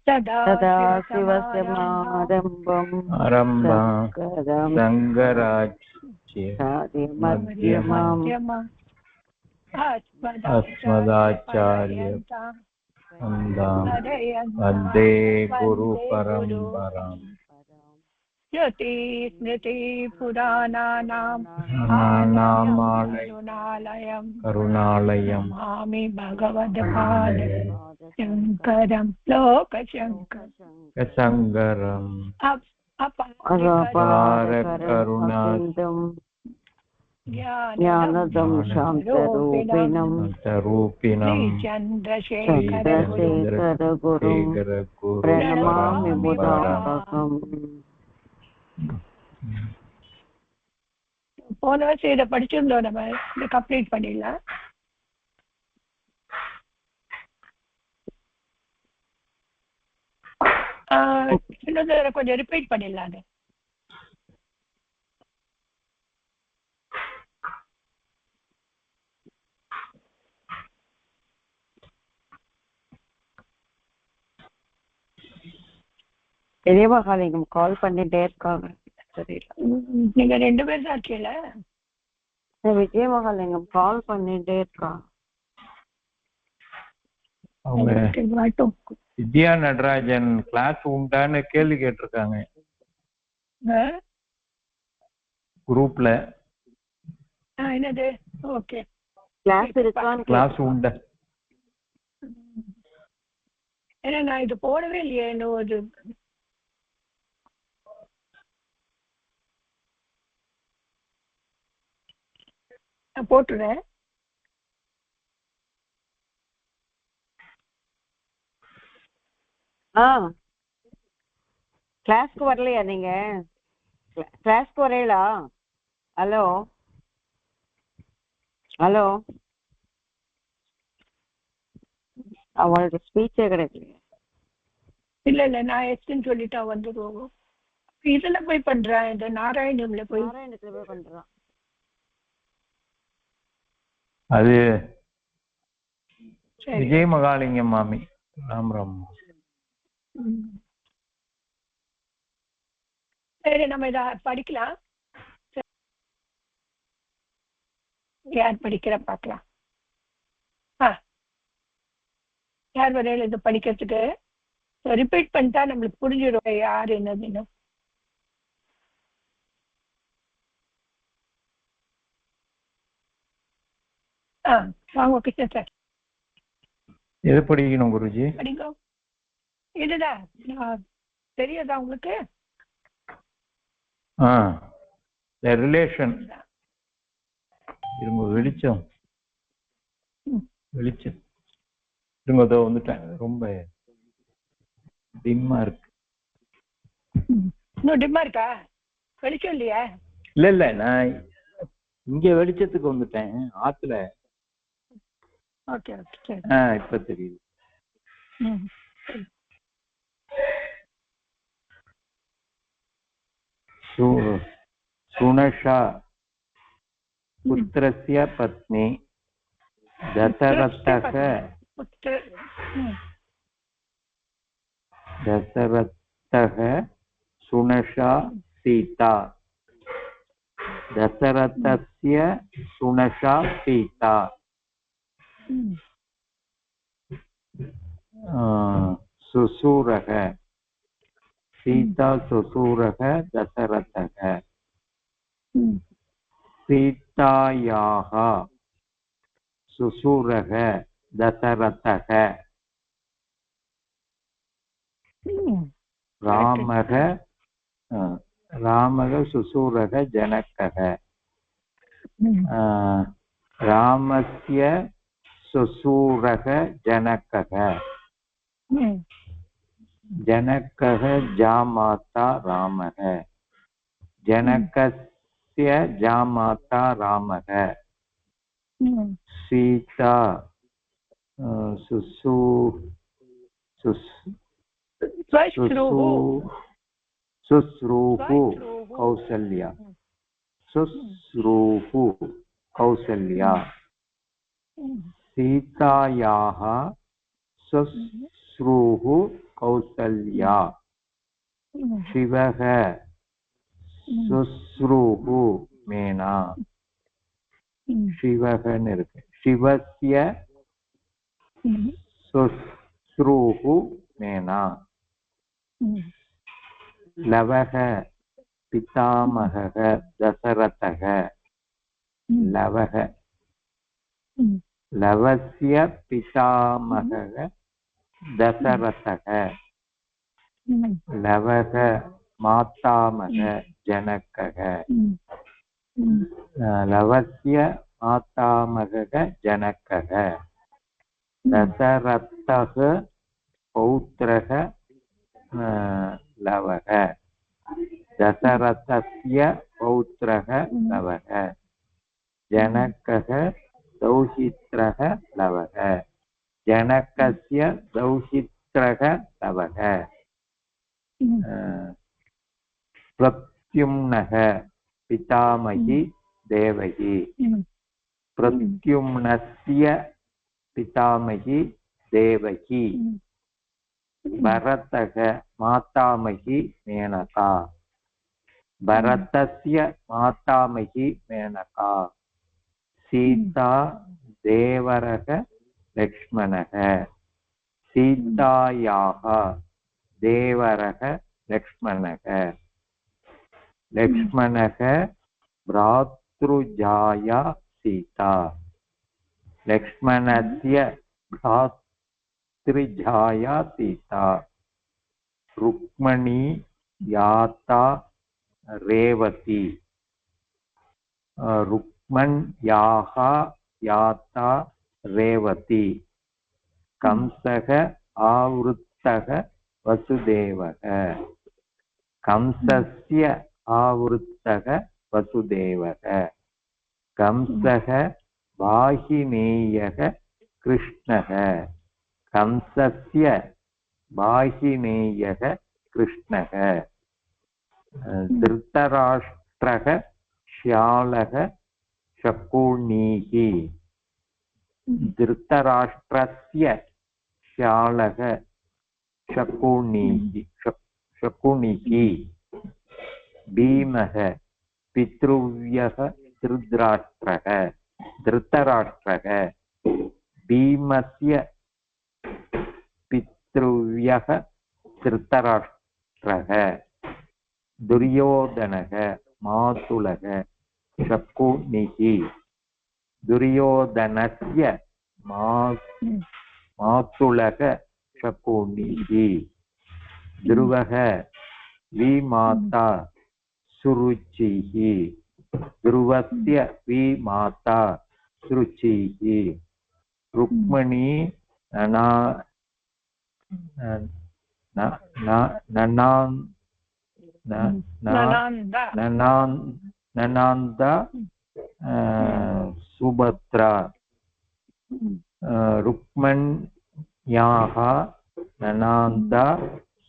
तदा शिवस्य आरम्भं शङ्कराचार्यमध्यमम् अस्मदाचार्यपर्यन्तां वन्दे गुरुपरम्पराम् स्मृतिस्मृतिपुराणानाम् करुणालयं नमामि भगवत्पादशङ्करं लोकशङ्करम् अपारकरुणासिन्धुं ज्ञानदं शान्तरूपिणं चन्द्रशेखरगुरुं प्रणमामि मुदान्वहम्. போன வருஷம் இதை படிச்சிருந்தோம், நம்ம இதை கம்ப்ளீட் பண்ணிடலாம். இன்னொரு கொஞ்சம் ரிப்பீட் பண்ணிடலாம். பெரியமகாலிங்கம் கால் பண்ணிட்டே இருக்காங்க. நீங்க 2 பேர் தான் இருக்கீங்கள? விஜயமகாலிங்கம் கால் பண்ணிட்டே இருக்காங்க. வித்யா நடராஜன் கிளாஸ் உண்டான்னு கேள்வி கேட்டிருக்காங்க குரூப்ல. என்னது? ஓகே, கிளாஸ் இருக்கான்னு. கிளாஸ் உண்டா? ஏன்னா நான் இது போடவே இல்லையே. இன்னொரு நான் போட்டுறேன். கிளாஸ்க்கு வரலையா நீங்க? கிளாஸ்க்கு வரீங்களா? ஹலோ ஹலோ, அவளோட ஸ்பீச்சே கிடைக்கல. இல்ல நான் எஸ்ன்னு சொல்லிட்டா வந்துடுவோம். இதுல போய் பண்றேன், இந்த நாராயணத்துல போய் பண்றான். அது விஜய் மகாலிங்கம் மாமி. ராம் ராம். சரி, நம்ம இத படிக்கலாம். யார் படிக்கிற பார்க்கலாம். யார் வரையில இது படிக்கிறதுக்கு ரிப்பீட் பண்ணிட்டா நம்மளுக்கு புரிஞ்சிடும் யார் என்னதுன்னு. வாங்க கிருஷ்ணன் சார். எது படிக்கணும் குருஜி? படிங்க. இதுதான் தெரியாதா உங்களுக்கு? ரிலேஷன். இருங்க, வெளிச்சம் வெளிச்சம் இருங்க, அதோ வந்துட்டேன். ரொம்ப டிம்மா இருக்கு. இன்னும் டிம்மா இருக்கா? வெளிச்சம் இல்லையா? இல்ல நான் இங்க வெளிச்சத்துக்கு வந்துட்டேன் ஆத்துல. ஓகே ஓகே சரி. இப்ப தெரியுது. சுனஷா புத்திரஸ்ய பத்னி தசரத்தः சுனஷா சீதா. தசரதஸ்ய சுனஷா சீதா. சுசூரக சீதா சுசூரக தசரதः. சீதாயாः சுசூரக தசரதः. ராமக சுசூரக ஜனகः. ராமஸ்ய சுசூரக ஜனகः. जनकः जामाता रामः. जनकस्य जामाता रामः. सीता शुश्रूः कौसल्या. शुश्रूः कौसल्या सीतायाः शुश्रूः कौसल्या शिवः शुश्रूः मेना शिवः शिवस्य शुश्रूः मेना लवः पितामहः दशरथः लवः लवस्य पितामहः दशरथः लवः मातामहः जनकः लवस्य मातामहः जनकः दशरथः पौत्रः लवः दशरथस्य पौत्रः लवः जनकः दौहित्रः लवः जनकस्य दौहित्रः लवः प्रद्युम्नः पितामही देवकी प्रद्युम्नस्य पितामही देवकी भरतः मातामही मेनका भरतस्य मातामही मेनका सीता देवरः लक्ष्मणः सीतायाः देवरः लक्ष्मणः लक्ष्मणः भ्रातृजाया सीता लक्ष्मणस्य भ्रातृजाया सीता रुक्मणी याता रेवती रुक्मण्याः याता रेवती कंसः आवृत्तः वसुदेवः कंसस्य आवृत्तः वसुदेवः कंसः वाहिनीयः कृष्णः कंसस्य वाहिनीयः कृष्णः धृतराष्ट्रः श्यालः शकुनीः धृतराष्ट्रस्य श्यालः शकुनिः भीमः पितृव्यः धृतराष्ट्रः भीमस्य पितृव्यः धृतराष्ट्रः दुर्योधनः मातुलः शकुनिः दुर्योधनस्य मातुलः शकुनिः ध्रुवः विमाता सुरुचिः ध्रुवस्य विमाता सुरुचिः रुक्मिणी ननान्दा सुभद्रा रुक्मण्याः ननान्दा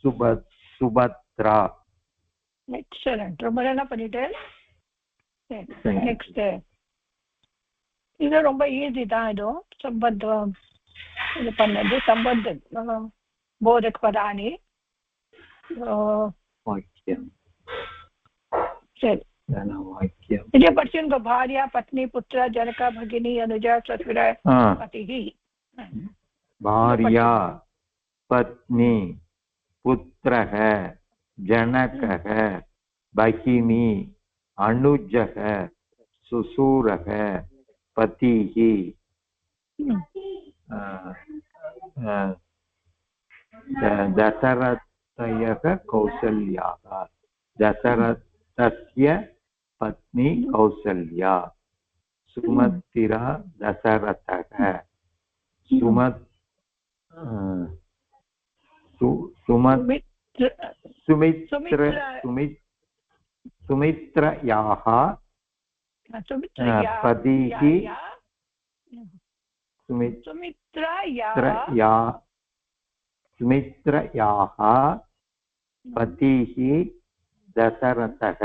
சுபத்ரா. எக்ஸலண்ட், ரொம்ப நல்லா பண்ணிட்டேன். நெக்ஸ்ட் இது ரொம்ப ஈஸி தான். இதுவும் சம்பந்தம் இது பண்ணது சம்பந்தம் போதக் பதானி. சரி, इधे पर्सन को भार्या पत्नी पुत्र जनका भगिनी अनुजा ससुर पति. भार्या पत्नी पुत्रः जनकः भगिनी अनुजः ससुरः पतिः. दशरथयः कौसल्याः दशरथस्य पत्नी कौसल्या सुमित्रा दशरथः सुमित्रयाः पतिः सुमित्रयाः पतिः दशरथः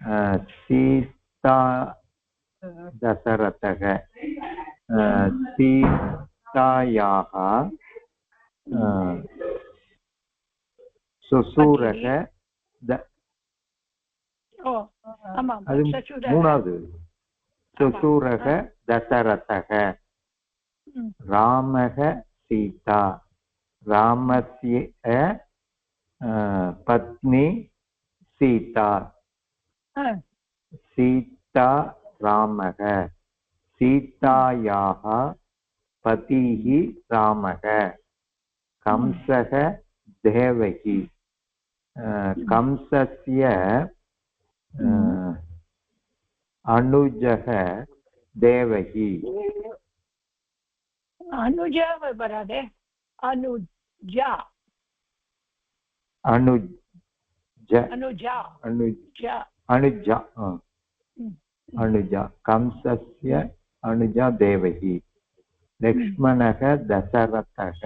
सीता दशरथः सीतायाः சுசூரக அது மூணாவது சுசூரக தசரதக ராமக சீதா ராமஸ்ய பத்னி சீதா சீதா ராமக सीतायाः पतिः रामः कंसः देवकी कंसस्य अनुजः देवकी अनुजा बरादे अनुजा अनुज अनुजा अनुजा अनुजा अनुजा कंसस्य अनुजा देवकी लक्ष्मणः दशरथः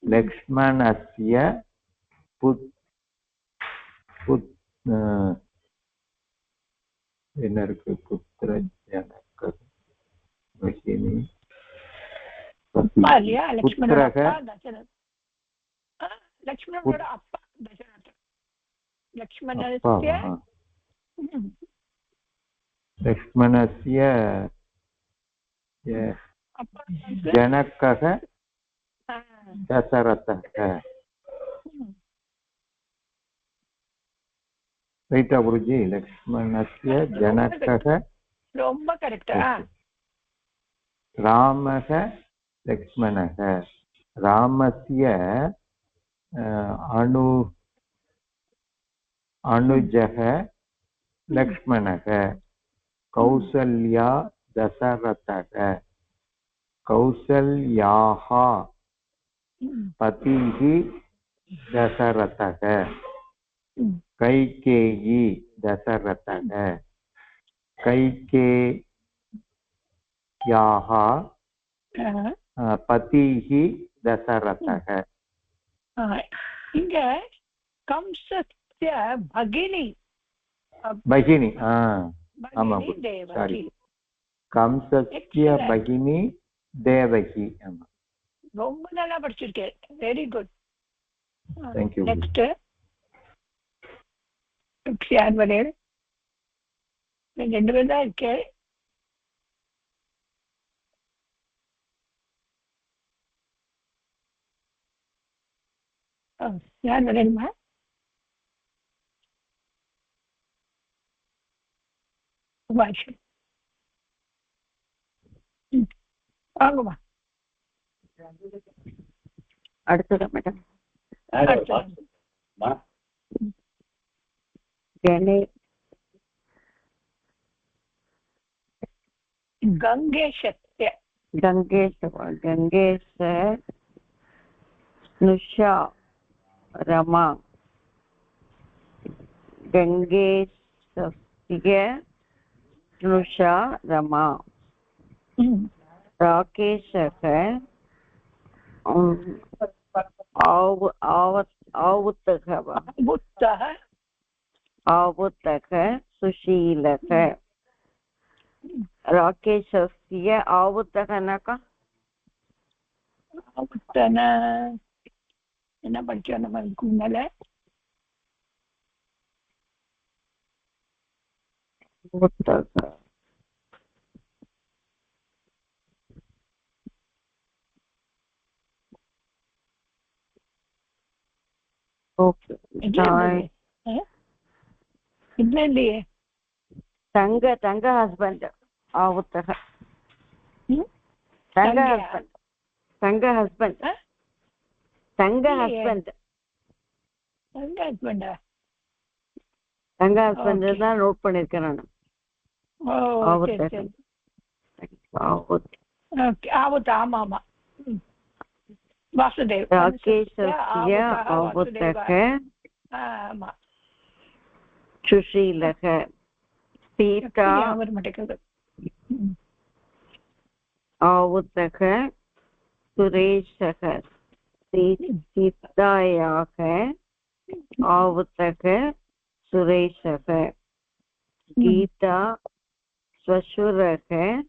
लक्ष्मणस्य पुत्र जनक भगिनी पुत्रः लक्ष्मणोड अप्पा दशरथ लक्ष्मणस्य लक्ष्मणस्य जनकः दशरथः ரைட்டா குருஜி லக்ஷ்மணस्य जनकः ரொம்ப கரெக்ட்டா रामः लक्ष्मणः रामस्य अनुजः लक्ष्मणः कौसल्या दशरथः कौसल्याः पतिः दशरथः कैकेयी दशरथः कैकेय्याः पतिः दशरथः இங்க கம்சஸ்ய பகினி भगिनी आमां सारी कंसस्य भगिनी देवकी ரொம்ப நல்லா படிச்சிருக்கேன் very good thank you next யார் வரே ரெண்டு பேர் தான் இருக்கே யார் வரேன்மா வாங்கம்மா அடுத்ததா மேடம் गंगेशस्य गंगेश स्नुषा रमा गंगेशस्य स्नुषा रमा राकेशः आवुतः सुशीलः राकेशस्य आवुतः नका आवुतन என்ன படிச்சோம் நம்ம முன்னால ओके இல்லையே தங்க ஹஸ்பண்ட் ஆவுத்தக தங்க ஹஸ்பண்ட் தான் நோட் பண்ணிருக்கேன் நான் ஆமா வாசுதேவ் ராகேஷஸ்ய ஆவுத்தக ஆமா சுஷீலக सीता आवुतः सुरेशः सीतायाः आवुतः सुरेशः गीता श्वशुरः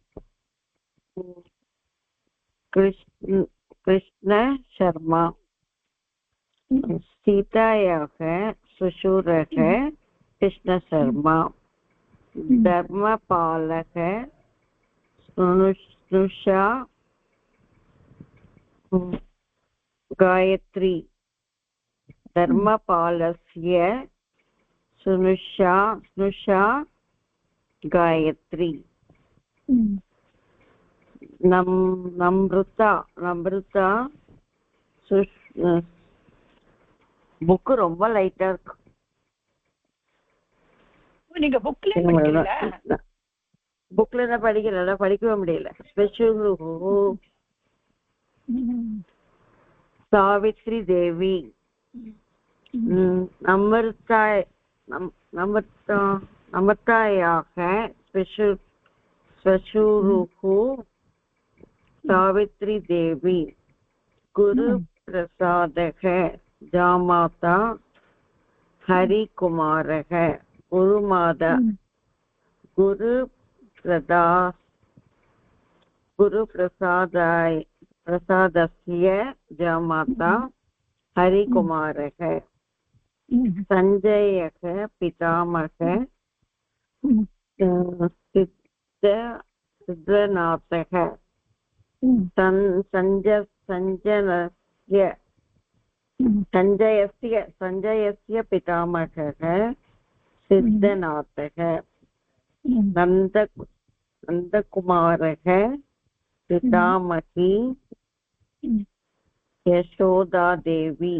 कृष्ण शर्मा सीतायाः श्वशुरः कृष्ण शर्मा धर्मपालः स्नुषा गायत्री धर्मपालस्य स्नुषा गायत्री नम्रता புக்கு ரொம்ப லைட்டா இருக்கு. நீங்க புக்ல தான் படிக்கல, படிக்கவே முடியல. ஸ்பெஷல் சாவித்ரி தேவி नम्रतायाः श्वशुरुः सावित्री देवी गुरुप्रसादः जामाता हरिकुमारः गुरुप्रसादस्य जामाता हरिकुमारः संजयः पितामहः सिद्धनाथः संजयस्य पितामहः सिद्धनाथः नन्दकुमारः पितामही यशोदादेवी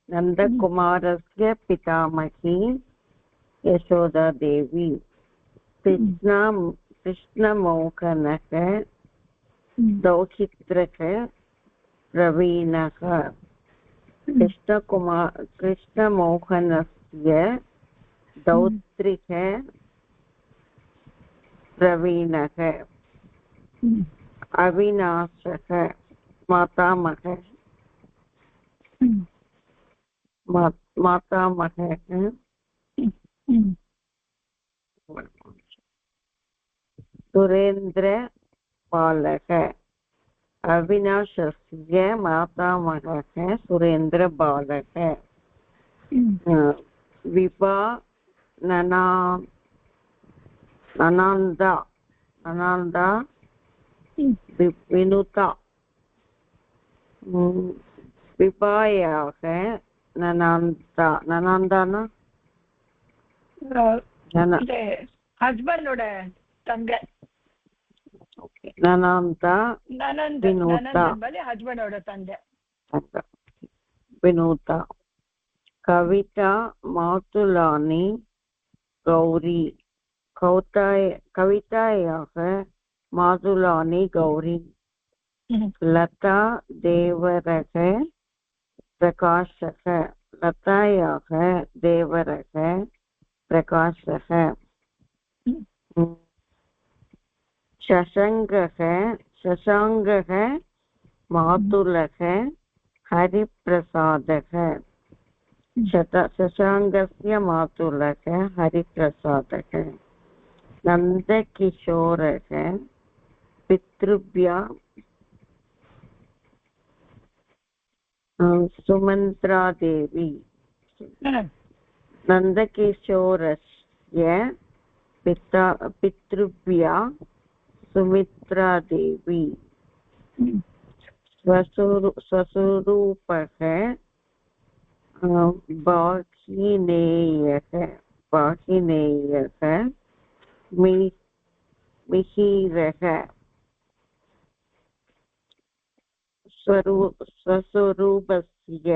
नन्दकुमारस्य पितामही यशोदादेवी कृष्णमोहनः दौहित्रः प्रवीणः कृष्णमोहनस्य दौत्रिः प्रवीणः अविनाशः मातामहः सुरेन्द्र बालक अविनाशस्य मातामहः सुरेन्द्र बालक विभा ननन्दा विनुता विभायाः ननन्दाना ஹஸ்பண்டோட தங்க நனந்தா வினோதா ஹஸ்பண்டோட தங்க வினோதா கவிதா மாதுலானி கௌரி கவிதாயாக மாதுலானி கௌரி லதா தேவரக प्रकाशः लतायाः देवरः प्रकाशः शशाङ्गः मातुलः हरिप्रसादः शशाङ्गस्य मातुलः हरिप्रसादः नन्दकिशोरः पितृभ्यः सुमन्त्रा देवी नन्दकिशोरस्य पितृभ्या सुमित्रा देवी स्वस्वरूपः बाहिनेयः मिहिरः स्वस्वरूपस्य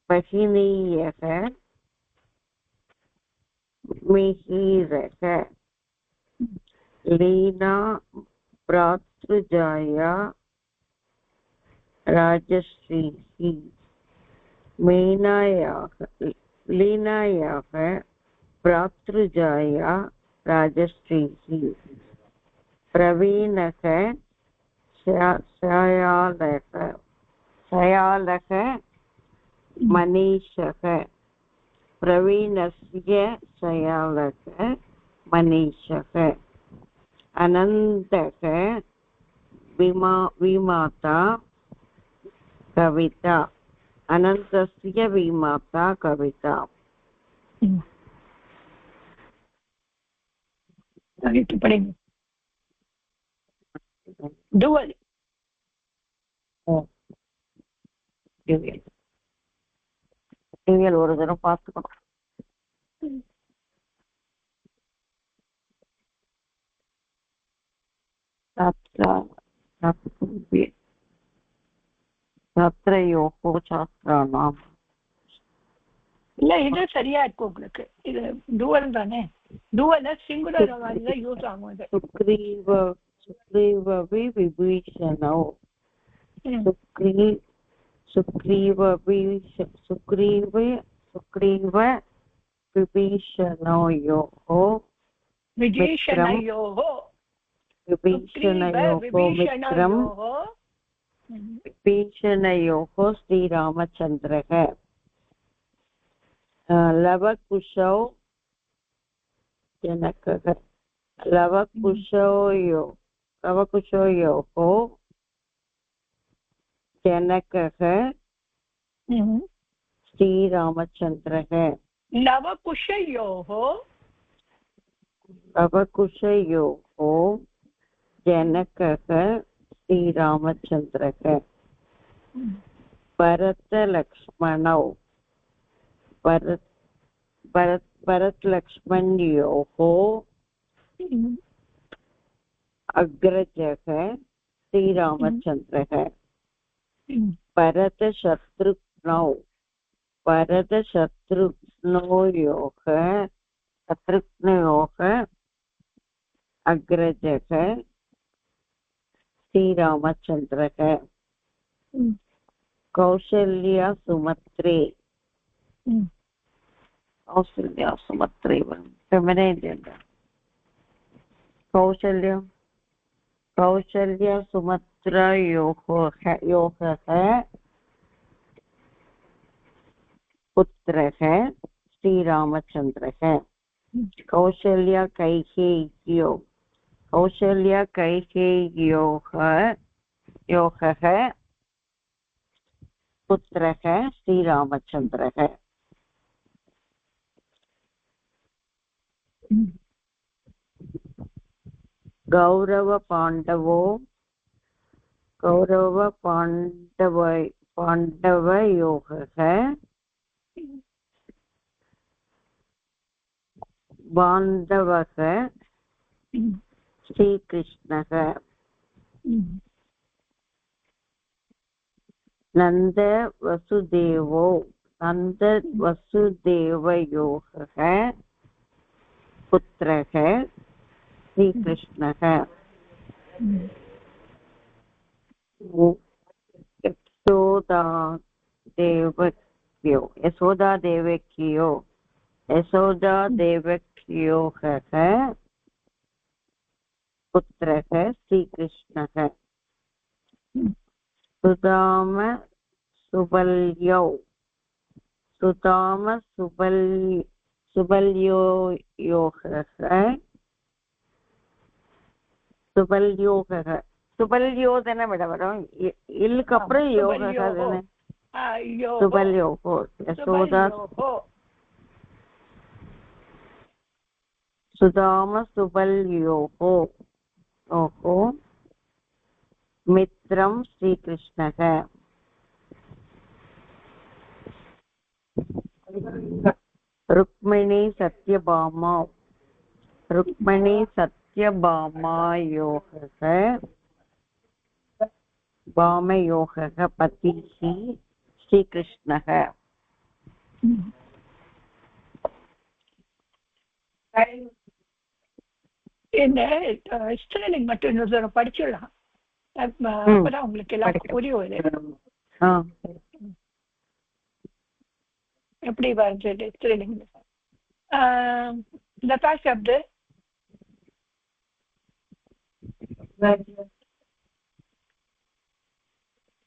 बहिनीयः मिहिरः लीना भ्रातृजाया राजश्रीः लीनायाः भ्रातृजाया राजश्रीः प्रवीणः शयालः मनीषः प्रवीणस्य शयालः मनीषः अनन्तः विमाता कविता अनन्तस्य विमाता कविता पढ़ेंगे डुअल டிவியில் ஒரு தடவை பார்த்துக்கணும். छात्रयोः छात्राणाम् இல்ல இது சரியா இருக்கு உங்களுக்கு. இது டூவல் தானே. டூவல் சிங்குலர் மாதிரி தான் யூஸ் ஆகும். இது சுக்ரீவ விபீஷணோ சுக்ரீவ விபீஷணயோः விபீஷணயோः மித்ரம் विभीषणयोः श्रीरामचन्द्रः लवकुशौ जनकः लवकुशयोः जनकः श्रीरामचन्द्रः लवकुशयोः जनकः श्रीरामचन्द्रः भरतलक्ष्मणौ भरतलक्ष्मणयोः अग्रजः श्रीरामचन्द्रः शत्रुघ्नयोः अग्रजः श्रीरामचन्द्रः कौशल्या सुमत्रे फेमिनिन जेंडर कौशल्या सुमत्रयोः पुत्रः श्रीरामचन्द्रः कौशल्या कैकेय्योः पुत्रः श्रीरामचन्द्रः पाण्डवयोः बान्धवः श्रीकृष्णः नन्दवसुदेवयोः पुत्रः श्रीकृष्णः यशोदादेवक्योः पुत्रः श्रीकृष्णः சுபல்யோதன விட வரும் இல்லுக்கு அப்புறம் யோக சுபல்யோகோ யசோதா சுதாம சுபல்யோகோ ஓஹோ மித்ரம் ஸ்ரீகிருஷ்ணக रुक्मिणी सत्यभामायोः पतिः श्रीकृष्णः இந்த ஸ்ட்ரெலிங் மட்டும் இன்னொரு படிச்சிடலாம். அப்பதான் உங்களுக்கு எல்லாருக்கும் புரியும். எப்படி வருது ஸ்ட்ரெலிங்? लता शब्द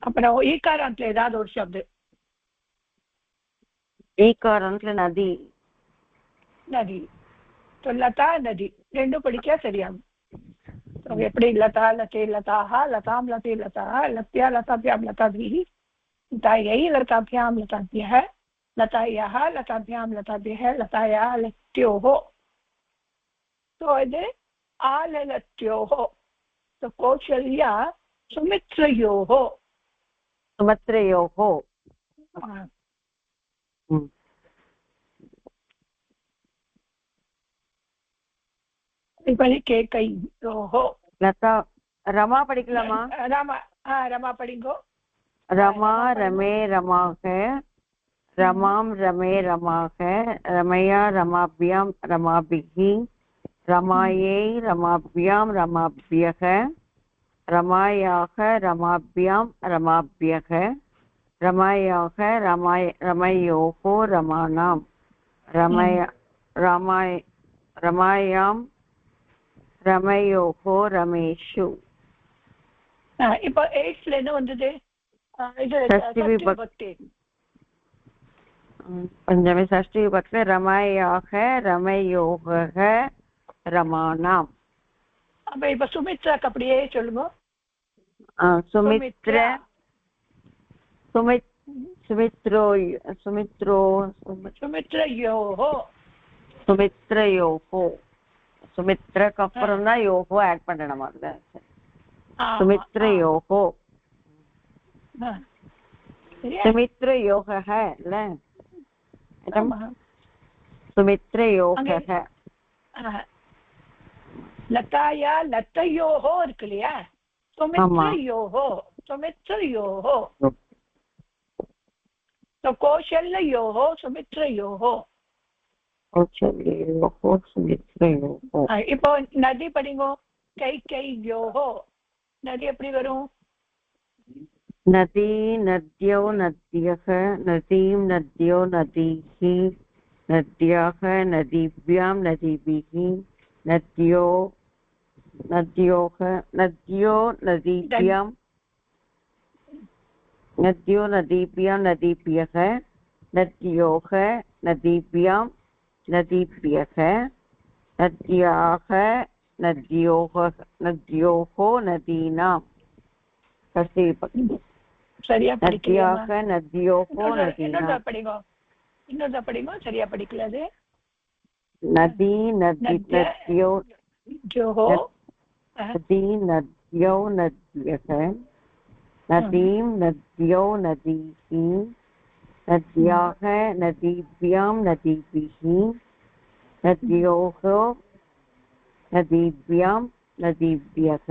அப்புறம் ஈகாராந்தல ஏதாவது ஒரு शब्द ஈகாராந்தல நதி லதா நதி ரெண்டும் படிச்சா சரியாகும். எப்படி லதா லதே லதாஹ லதாம் லதே லதாஹ லத்யா லதாபியாம் லதாபிஹி லதாயை லதாபியாம் லதாபியஹ லதாயாஹ லதாபியாம் லதாபியஹ லதாயா லத்யோஹோ. இது ஆலலத்யோஹோ. கௌசல்யா சுமித்ரயோஹோ. சுமித்ரயோஹோ. கேகையோஹோ. லதா ரமா படிக்கலாமா? ரமா படிங்கோ. रमा रमे रमाः रमां रमे रमाः रमया रमाभ्यां रमाभिः रमायै रमाभ्यां रमाभ्यः रमायाः रमाभ्यां रमाभ्यः रमायाः रमयोः रमाणां रमायां रमयोः रमेषु. இப்போ 8ல என்ன வந்தது? पंचमी षष्ठी विभक्ति रमायाः रमयोः रमाणां. அப்ப இப்ப சுமித்ராக்கு அப்படியே சொல்லுங்க. சுமித்ர சுமித்ரோ சுமித்ரோ சுமித்ரயோஹோ. சுமித்ரயோஹோ. சுமித்ரக்கு அப்புறம் தான் யோகோ ஆட் பண்ணணும். அதுல சுமித்ரயோஹோ. सुमित्रयोगः இல்ல? சுமித்ரயோகः. லதாயா லதயோஹோ இருக்கு இல்லையா? சுமித்ரயோஹோ சுமித்ரயோஹோ. கௌசல்யோஹோ சுமித்ரயோஹோ. கௌசல்யோஹோ சுமித்ரயோஹோ. இப்போ நதி படிங்கோ. கைகையோஹோ. நதி எப்படி வரும்? नदी नद्यो नद्यः नदीं नद्यो नदीः नद्याः नदीभ्यां नदीभिः नद्यो नद्योः नद्यो नदीभ्यां नद्यो नदीभ्यां नदीभ्यः नद्योः नदीभ्यां नदीभ्यः नद्याः नद्योः नदीनां. சரியா படிக்கலையா? நதியோஹோ நதீனா. இன்னொரு படிங்க. சரியா படிக்கல அது. நதி நதி நத்யோ ஜோஹோ. நதி நத்யோ நத்யஹ நதீம் நத்யோ நதீஹி நத்யாஹ நதீப்யாம் நதீபிஹி நத்யோஹோ நதீப்யாம் நதீப்யஹ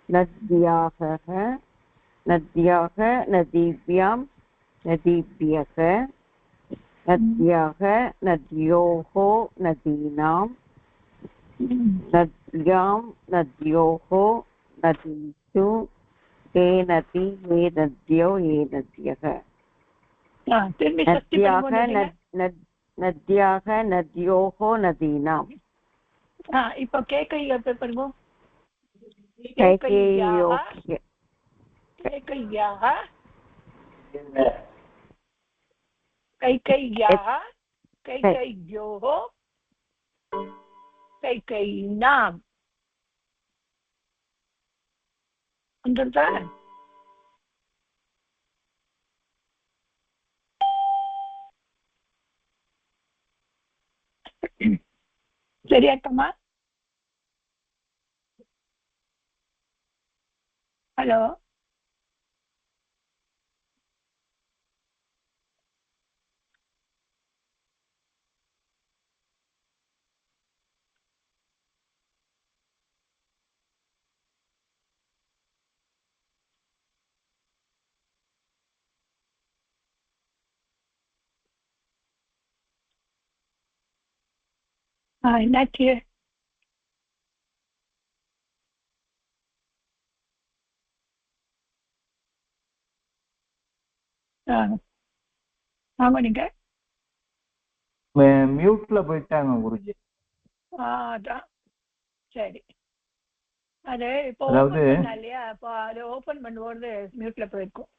नद्याः नद्याः नदीभ्यां नदीभ्यः नद्याः नद्योः नदीनां नद्यां नद्योः नदीषु हे नदी हे नद्यो हे नद्यः. नद्याः नद्योः नदीनां. இப்போ கேக்கையா பாருங்க. कैकेय्योः कैकेय्याः कैकेय्योः कैकेय्यां. வந்துட்டா? சரியாக்கம்மா? ஹலோ. என்னாச்சு? ஆமா நீங்க மியூட்ல போயிட்டாங்க குருஜி. அதான் சரி. அது இப்போ இல்லையா? இப்போ அதை ஓபன் பண்ணும்போது மியூட்ல போயிருக்கும்.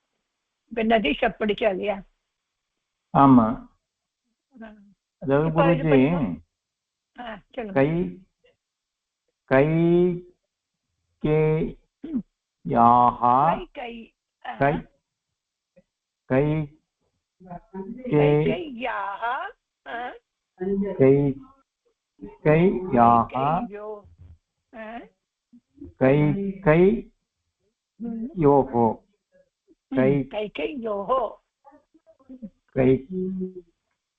இப்ப நதீஷ் படிச்சா இல்லையா? ஆமா. அதாவது குருஜி சொல்லுங்க. கை கை கே யாஹா கை கை கை கே கையாः கை கை யாஹா கை கை யோஹோ கை கையோஹோ. கை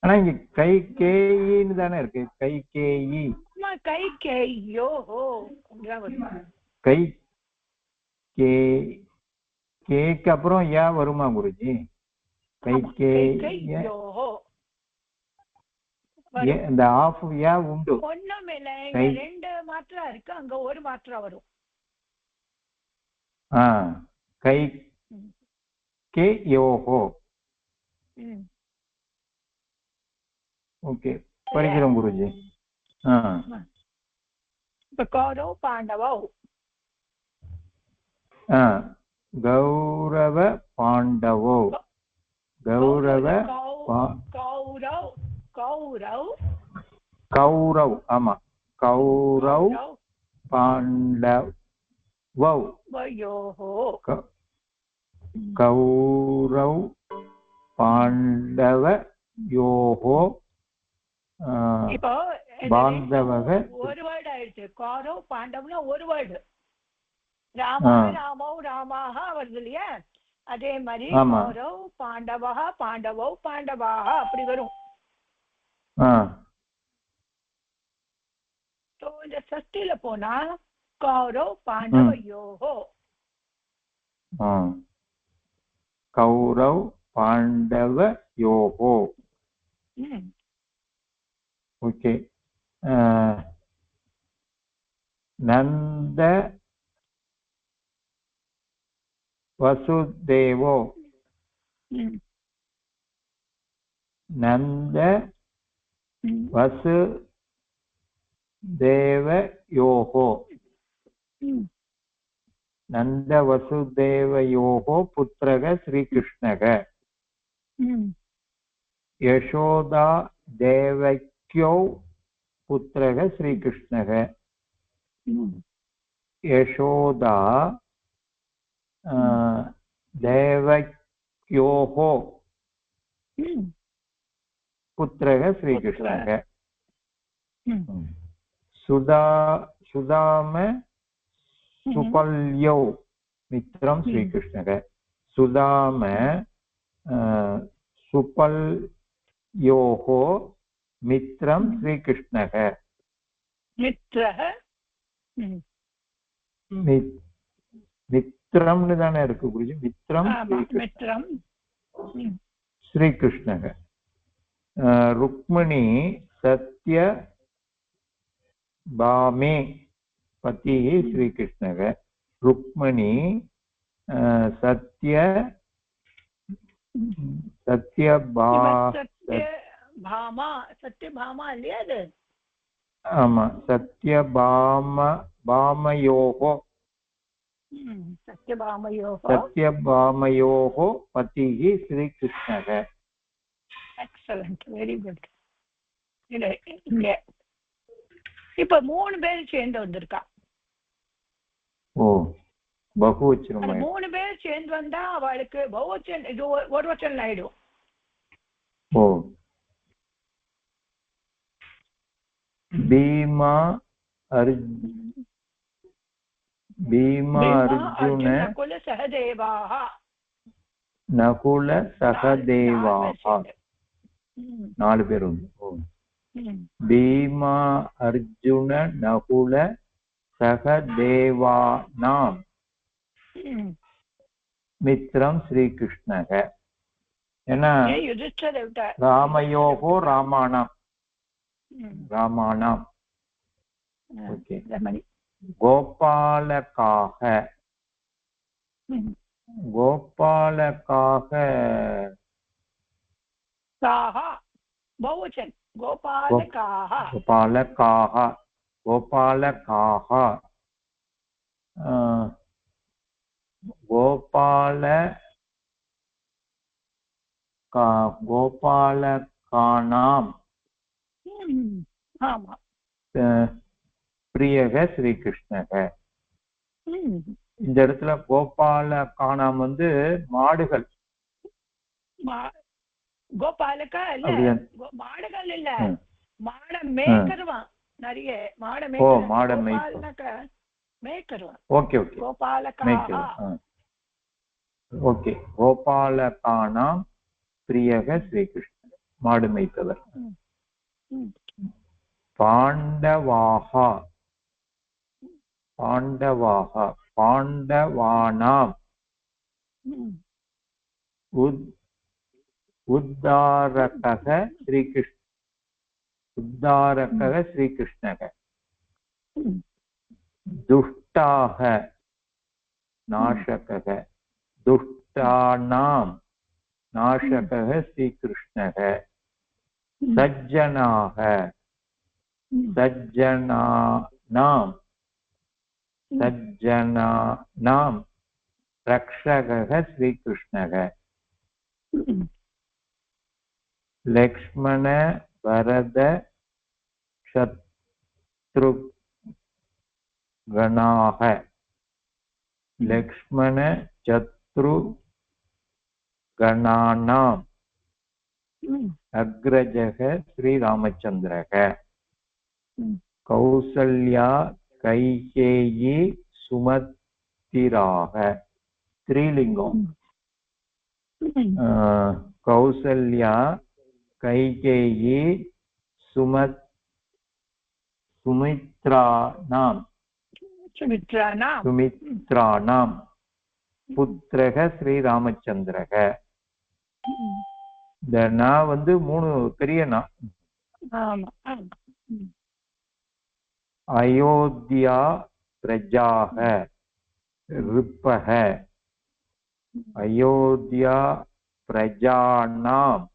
ஆனா இங்க கை கேயின்னு தானே இருக்கு. கை கேயி கையோஹோ. கை கே கேக்கு அப்புறம் யா வருமா குருஜி? கை கே கையோஹோ. இந்த ஆஃப் யா உண்டு. ஒண்ணும் இல்ல, ரெண்டு மாத்திரா இருக்கு, அங்க ஒரு மாத்திரா வரும். கை கே யோஹோ. ஓகே, படிக்கிறோம் குருஜி. இப்ப கௌரவ பாண்டவோ. கௌரவ பாண்டவோ. கௌரவ கௌரவ். ஆமா, கௌரவ் பாண்டவ். கௌரவ் பாண்டவ யோஹோ. இப்போ பாந்தவக ஒரு வேர்டு ஆயிடுச்சு. கௌரவ் பாண்டவ்னா ஒரு வேர்டு. ராமா ராமோ ராமாக வருது இல்லையா, அதே மாதிரி கௌரவ் பாண்டவா பாண்டவோ பாண்டவாக அப்படி வரும். இந்த சஷ்டில போனா கௌரவ் பாண்டவயோஹோ. கௌரவ் பாண்டவயோஹோ. ஓகே. நந்த வசுதேவோ. நந்த வசுதேவயோஹோ. நந்த வசுதேவயோஹோ புத்திரக ஸ்ரீகிருஷ்ணக. யசோதா தேவக்யோ புத்திரக ஸ்ரீகிருஷ்ணக. யசோதா தேவக்யோஹோ புத்திரக ஸ்ரீகிருஷ்ணக. சுதாம சுபல்யோ மித்ரம் ஸ்ரீகிருஷ்ணக. சுதாம சுபல்யோஹோ மித்ரம் ஸ்ரீகிருஷ்ணக. மித்ரம்னு தானே இருக்கு குருஜி? மித்ரம் ஸ்ரீகிருஷ்ணக. ருக்மிணி சத்ய பாமே பதி ஸ்ரீகிருஷ்ணக. ருக்மிணி சத்யபாமா இல்லையா அது? ஆமா, சத்யபாமயோஹோ. சத்யபாமயோஹோ பதி ஸ்ரீகிருஷ்ணக. Excellent, very good. இப்ப 3 பேர் சேர்ந்து வந்திருக்கா. ஓ, பகுவச்சனம். 3 பேர் சேர்ந்து வந்தா அவளுக்கு பகுவச்சன், இது ஒரு வச்சனம் ஆயிடும். ஓ, பீமா அர்ஜுன நகுல சகதேவாஹ. நகுல சகதேவாஹ 4 பேர் உண்டு. பீமா அர்ஜுன நகுல சகதேவானாம் மித்ரம் ஸ்ரீகிருஷ்ணக. ஏன்னா ராமயோகோ ராமாணாம். ஓகே. கோபாலகாக. கோபாலகாக बहुवचन. गोपालकाः. गोपालकाः. गोपालकाः. गोपालकानां. ஆமா, பிரியக ஸ்ரீகிருஷ்ணக. இந்த இடத்துல கோபால காணாம் வந்து மாடுகள். கோபாலக்கா இல்ல, மாடுகள் இல்ல, மாட மேய்க்கிறவான் நிறைய. மாட மேய்க்கிறவான். ஓகே ஓகே, கோபாலகா. ஓகே, கோபாலகானாம் பிரியக ஸ்ரீகிருஷ்ண, மாடு மேய்ப்பவர். பாண்டவாஹா, பாண்டவாஹா, பாண்டவானாம் உத்தாரகக ஸ்ரீகிருஷ்ண, உத்தாரகக ஸ்ரீகிருஷ்ணக. துஷ்டாக நாசகக, துஷ்டானாம் நாசகக ஸ்ரீகிருஷ்ணக. சஜ்ஜனாக, சஜ்ஜனானாம், சஜ்ஜனானாம் ரக்ஷகக ஸ்ரீகிருஷ்ணக. லக்ஷ்மண பரத சத்ருகணாக, லக்ஷ்மண சத்ருகணானாம் அக்ரஜக ஸ்ரீராமச்சந்திரக. கௌசல்யா கைகேயி சுமத்திராக, ஸ்ரீலிங்கம். கௌசல்யா கைகேயி சுமித்ரானாம் புத்திரக ஸ்ரீராமச்சந்திரக. இந்த நா வந்து 3 பெரிய நா. அயோத்தியா பிரஜாக ரிப்பக, அயோத்தியா பிரஜானாம்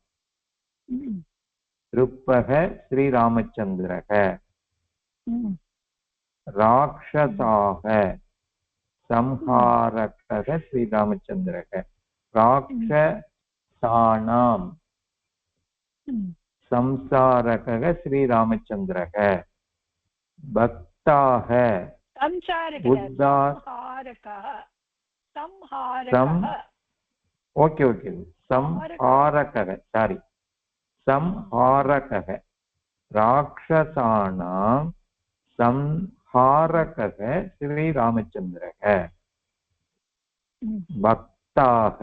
ரிப்பக ஸ்ரீராமச்சந்திரக. ராக்ஷசாக சம்ஹாரக ஸ்ரீராமச்சந்திரக. ராக்ஷசானாம் சம்சாரக ஸ்ரீராமச்சந்திரக. பக்தாக ஓகே ஓகே, சம்ஹாரக, சாரி, சம்ஹாரக. ராக்ஷசானாம் சம்ஹாரக ஸ்ரீராமச்சந்திரக. பக்தாக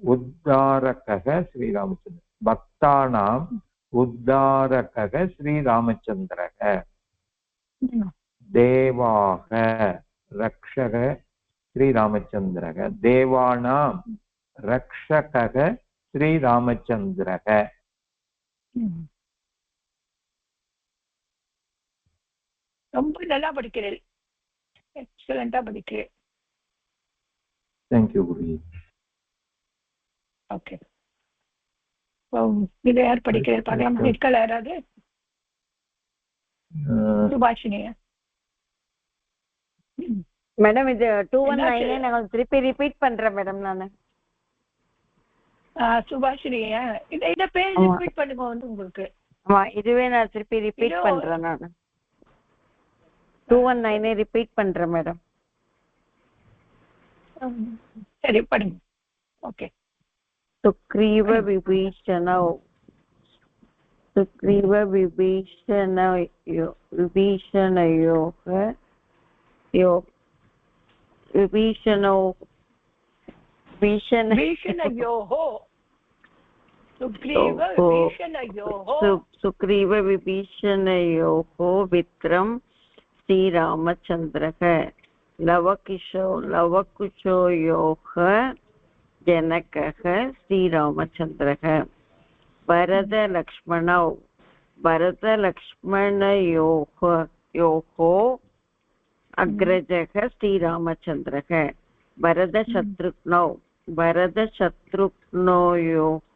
உத்தாரக ஸ்ரீராமச்சந்திர. பக்தானாம் உத்தாரக ஸ்ரீராமச்சந்திரக. தேவாக ரக்ஷக ஸ்ரீராமச்சந்திரக. தேவானாம் ரக்ஷக ஸ்ரீராமச்சந்திரக. ரொம்ப நல்லா படிக்கிறேன், எக்ஸலண்டா படிக்கிறேன். தேங்க்யூ குருஜி. ஓகே, இது யார் படிக்கிறேன் பார்க்கலாம், இருக்கல யாராவது? சுபாஷினியா மேடம்? இது 219 நான் திருப்பி ரிப்பீட் பண்றேன் மேடம். நானு சுபாஷினியா இத பேர் ரிப்பீட் பண்ணுங்க வந்து உங்களுக்கு. ஆமா, இதுவே நான் திருப்பி ரிப்பீட் பண்றேன். நான் 219 ரிப்பீட் பண்றேன் மேடம். சரி, பண்ணுங்க. ஓகே. சுக்ரீவ விபீஷணோ, சுக்ரீவ விபீஷணயோக சுக்ரீவ விபீஷணயோகோ வித்ரம் ஸ்ரீராமச்சந்திரக. லவகுஷோ யோக जनकः श्रीरामचन्द्रः. भरतलक्ष्मणयोः अग्रजः श्रीरामचन्द्रः. भरतशत्रुघ्नयोः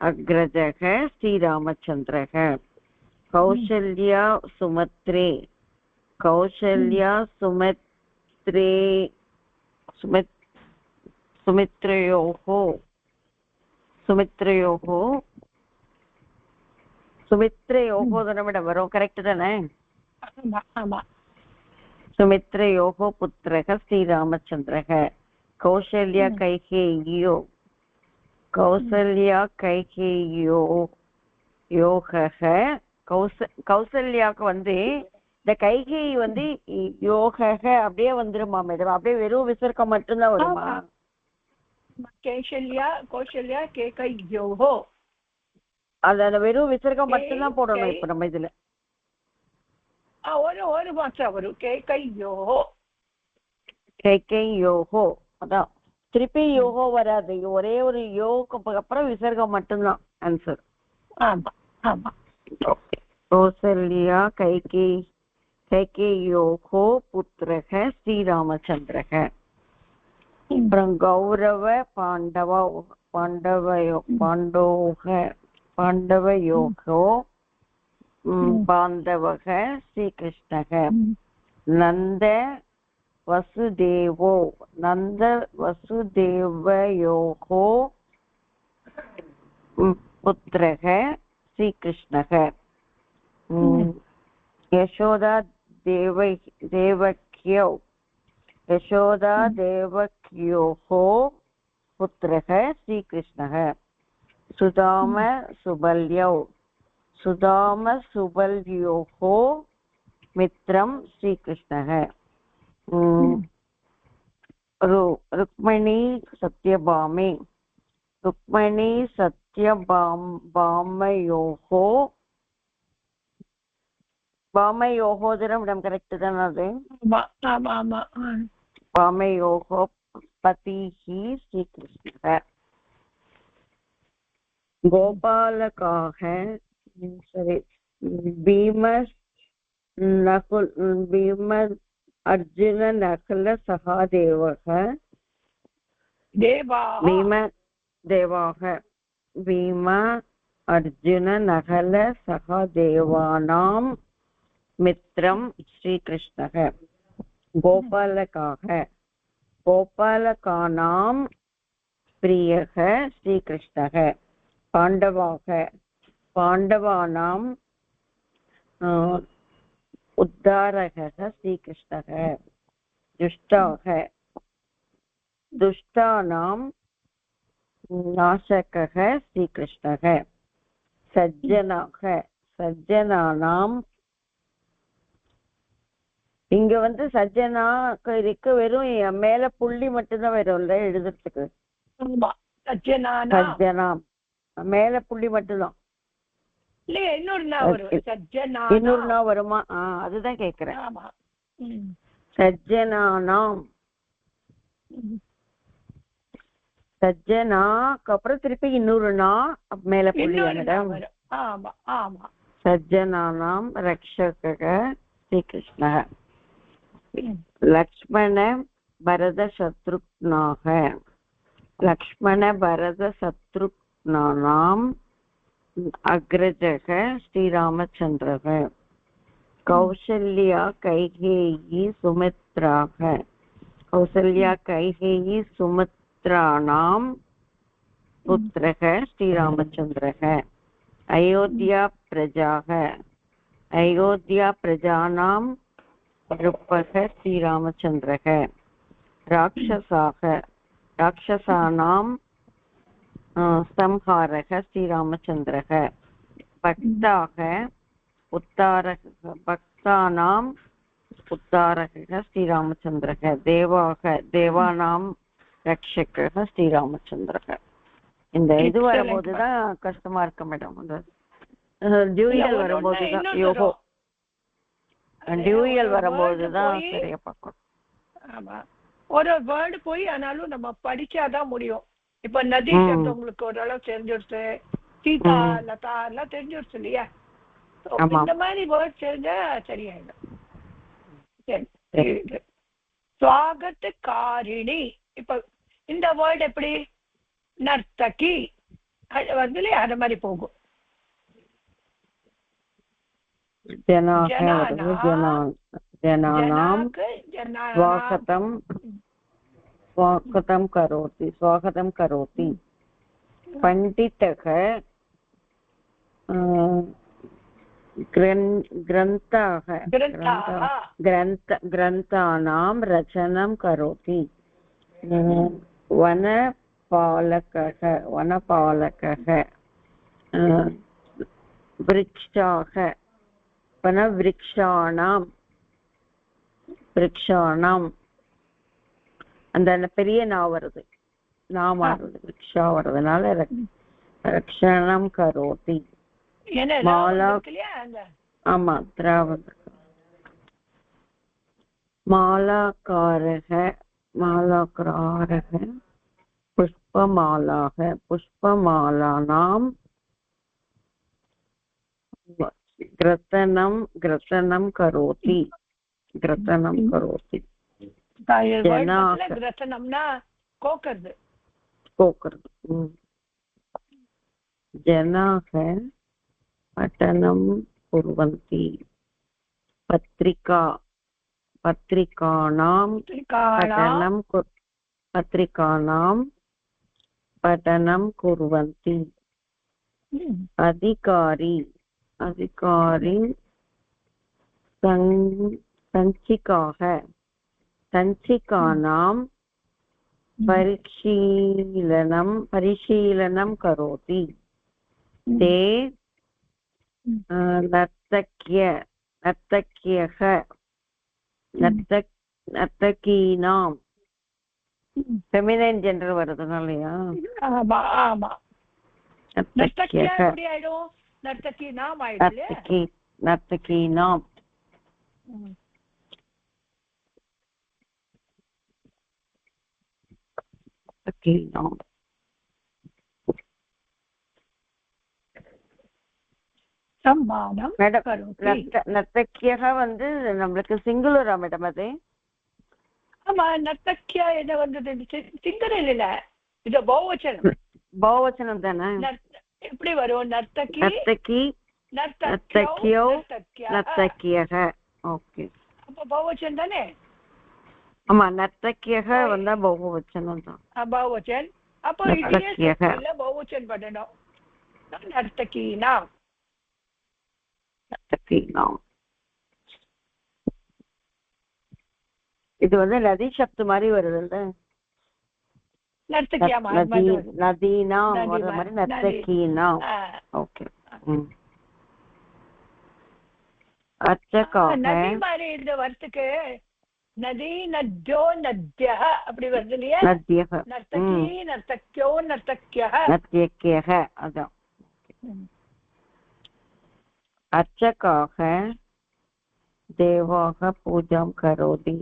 अग्रजः श्रीरामचन्द्रः. कौसल्या सुमित्रयोः சுமித்ரையோகோ தானே மேடம் வரும், கரெக்ட் தானே? ஆமா ஆமா. சுமித்ரையோகோ புத்திரக ஸ்ரீராமச்சந்திரக கௌசல்யா கைகேயியோ யோகக கௌசல்யாவுக்கு வந்து இந்த கைகேயி வந்து யோகக அப்படியே வந்துருமா மேடம்? அப்படியே வெறும் விசர்க்கம் மட்டும்தான் வருமா? கௌசல்யா கேகையோகோ அந்த வெறும் விசர்க்கம் மட்டும்தான் போடணும் இப்ப நம்ம இதுல. ஒரு மாத்திரம் வரும், கேகையோகோ. அதான் திருப்பி யோகோ வராது, ஒரே ஒரு யோக்கு அப்புறம் விசர்க்கம் மட்டும்தான் ஆன்சர். ஆமா ஆமா. கௌசல்யா கைகேயோகோ புத்திரக ஸ்ரீராமச்சந்திரக. அப்புறம் கௌரவ பாண்டவயோகோ பாந்தவக ஸ்ரீகிருஷ்ணக. நந்த வசுதேவயோகோ புத்திரக ஸ்ரீகிருஷ்ணக. யசோதா தேவக்கியோகோ புத்திரக ஸ்ரீகிருஷ்ணக. சுதாம சுபல்யோகோ மித்ரம் ஸ்ரீகிருஷ்ணக. ருக்மணி சத்யபாமயோகோ பாமயோகோதரம் மேடம் கரெக்ட் தானே? அது பாமயோகோ பதிஹி ஸ்ரீகிருஷ்ணக. கோபாலகாக பீம அர்ஜுன நகுல சகாதேவக. பீம அர்ஜுன நகுல சகாதேவானாம் மித்ரம் ஸ்ரீகிருஷ்ணக. கோபாலகானாம் பிரியக ஸ்ரீகிருஷ்ணக. பாண்டவானாம் உத்தாரக ஸ்ரீகிருஷ்ணக. துஷ்டானாம் நாசகக ஸ்ரீகிருஷ்ணக. சஜ்ஜனானாம் இங்க வந்து சஜ்ஜனாக்கு வெறும் மேல புள்ளி மட்டும்தான் வரும்ல எழுதுறதுக்கு. சஜ்ஜனாம் மேல புள்ளி மட்டும்தான். இன்னொரு நா வருமா? அதுதான் கேக்குறேன். சஜ்ஜனானாம் சஜ்ஜனாக்கு அப்புறம் திருப்பி இன்னொரு நா மேல புள்ளி மேடம். சஜ்ஜனானாம் ரக்ஷக ஸ்ரீகிருஷ்ண. லக்ஷ்மண பரத சத்ருக்னானாம் அக்ரஜக ஸ்ரீராமச்சந்திரக. கௌசல்யா கைகேயி சுமித்ரானாம் புத்திரக ஸ்ரீராமச்சந்திரக. அயோத்தியா பிரஜானாம் ருப்பக ஸ்ரீராமச்சந்திரக. ராட்சசானாம் சம்ஹாரக ஸ்ரீராமச்சந்திரக. பக்தானாம் உத்தாரக ஸ்ரீராமச்சந்திரக. தேவானாம் ரக்ஷக ஸ்ரீராமச்சந்திரக. இந்த இது வரும்போதுதான் கஷ்டமா இருக்கு மேடம். அந்த டியூயல் வரும்போதுதான் யோகோ டியூயல் வரும்போதுதான் சரியா பார்க்கணும். ஆமா, ஒரு வேர்டு போய் ஆனாலும் நம்ம படிச்சாதான் முடியும். இப்ப நதி சப்தம் உங்களுக்கு ஓரளவு தெரிஞ்சிருச்சு, சீதா லதா எல்லாம் தெரிஞ்சிருச்சு இல்லையா? இந்த மாதிரி வேர்ட் தெரிஞ்சா சரியாயிடும். சரி, ஸ்வாகத்காரிணி. இப்ப இந்த வேர்டு எப்படி? நர்த்தகி வந்து இல்லையா, அது மாதிரி போகும். ஸ்வாகதம் கரோதி. पण्डितः ग्रन्थानां रचनं करोति वनपालकः वृक्षाणां அந்த பெரிய நான் வருது விரக்ஷா வருதுனால ரக்ஷணம் கரோதி ஆமா மாலாக்காரக புஷ்பமாலானாம் கிரத்தனம் கரோதி ஜனாக பட்டனம் குர்வந்தி பத்ரிகாணாம் பட்டனம் குர்வந்தி அதிகாரி சஞ்சிகானாம் பரிशीलनं करोति ते நர்த்தகீனாம் ஃபெமினைன் ஜெண்டர் வருதுனாலயா நர்த்தகீனாம் நர்த்தக்கியக வந்து நம்மளுக்கு சிங்குலரா மேடம் அது? ஆமா, நர்த்தக்கியா என்ன வந்தது சிங்குலர் இல்ல, இது பௌவச்சனம் தானே. எப்படி வரும்? நர்த்தக்கி நர்த்தக்கியோ நர்த்தக்கியக. ஓகே, அப்ப பௌவச்சனம் தானே. ஆமா, நர்த்தக்கியக வந்தா பௌவச்சனம் தான். பௌவச்சன். அப்போ இல்ல பௌவச்சன் பண்ணணும். நர்த்தகீனாம். இது வந்து நதி சப்து மாதிரி வருது. நதீனா வர்ற மாதிரி நர்த்தகீனா. ஓகே. நதி மாதிரி இந்த வரத்துக்கு நதி நத்யோ நத்யா அப்படி வருது இல்லையா? நர்த்தகி நர்த்தக்யோ நர்த்தக்யः. அதான். अर्चकाः देवाः पूजां करोति.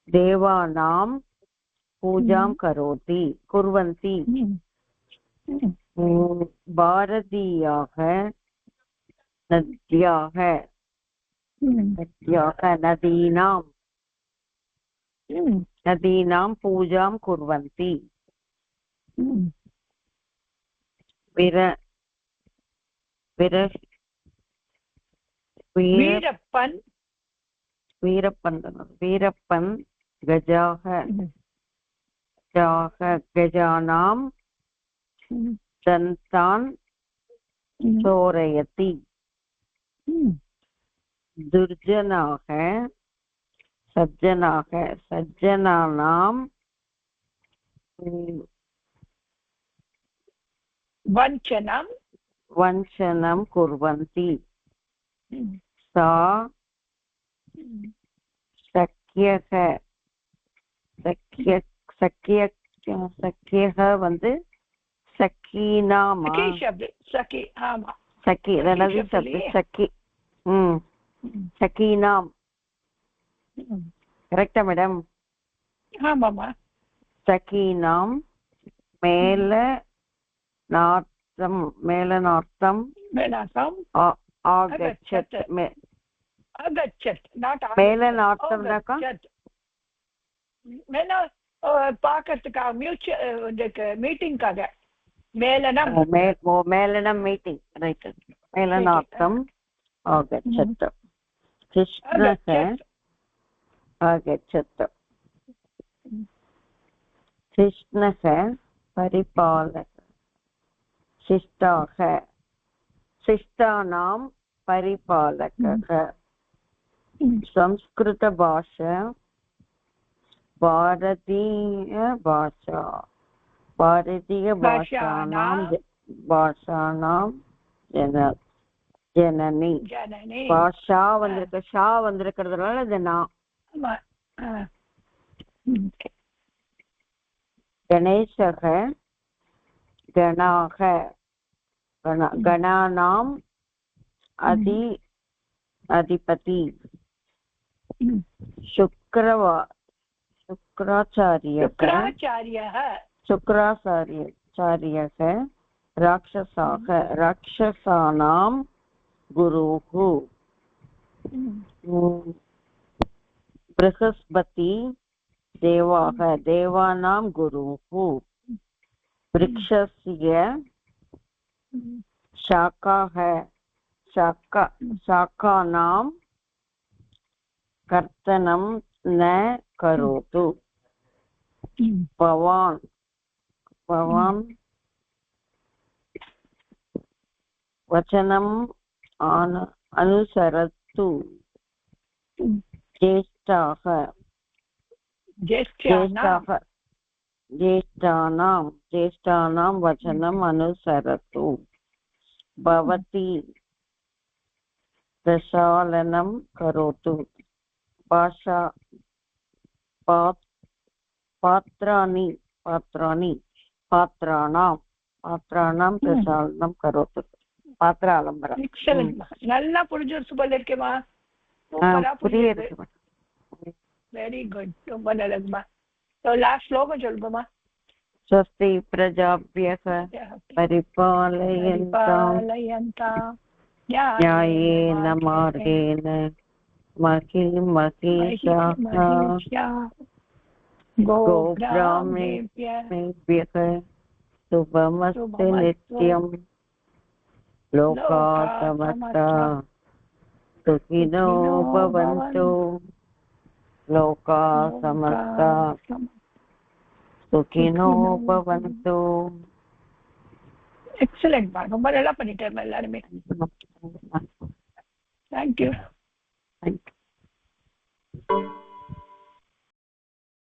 देवानां पूजां करोति कुर्वन्ति. भारतीयाः नद्याः नदीनां पूजां कुर्वन्ति. வீரப்பன் கஜானாம் தந்தான் சோரயதி. துர்ஜனாக சஜ்ஜனானாம் वञ्चनं कुर्वन्ति. सा सख्यः வந்து சக்கீனாம். சக்கி நதி சப்து சக்கி. சக்கீனாம். கரெக்டா மேடம்? ஆமாமா. சக்கீனாம் மேலநார்த்தம் ஆகச்சத். மேலநார்த்தம்னாக்கா பாக்கிறதுக்காக மீட்டிங்காக மேலனம் மீட்டிங். ரைட். மேலநார்த்தம் ஆகச்சத். கிருஷ்ணः ஆகச்சத். शिष्णः परिपालक शिष्टाः शिष्टानां परिपालकः संस्कृतभाषा भाषाणां जननी பாஷா வந்திருக்க ஷா வந்திருக்கிறதுனால இது நான் கணேசக கணாக கணானாம் அதிபதி शुक्राचार्यः राक्षसाः राक्षसानां गुरुः बृहस्पति देवाः देवानां गुरुः वृक्षस्य शाखाः शाखानां कर्तनं न करोतु भवान् वचनम् अनुसरतु ज्येष्ठानां वचनम् अनुसरतु भवती प्रक्षालनं करोतु भाषा पात्राणां प्रक्षालनं करोतु பாத்திராலம்பரம். நல்லா புரிஞ்சு சொல்லிருக்கேமா, வெரி குட், ரொம்ப நல்லதுமா. லாஸ்ட் ஸ்லோகம் சொல்லுமா. ஸ்வஸ்தி பிரஜாப்யः பரிபாலயந்தாம் न्यायेन मार्गेण महीमहीषाः गोब्राह्मणेभ्यः शुभमस्तु नित्यम् लोकाः समस्ताः सुखिनो भवन्तु लोकाः समस्ताः सुखिनो भवन्तु. எக்ஸலென்ட் பா, ரொம்ப நல்லா பண்ணிட்டேன் எல்லாருமே. தேங்க்யூ.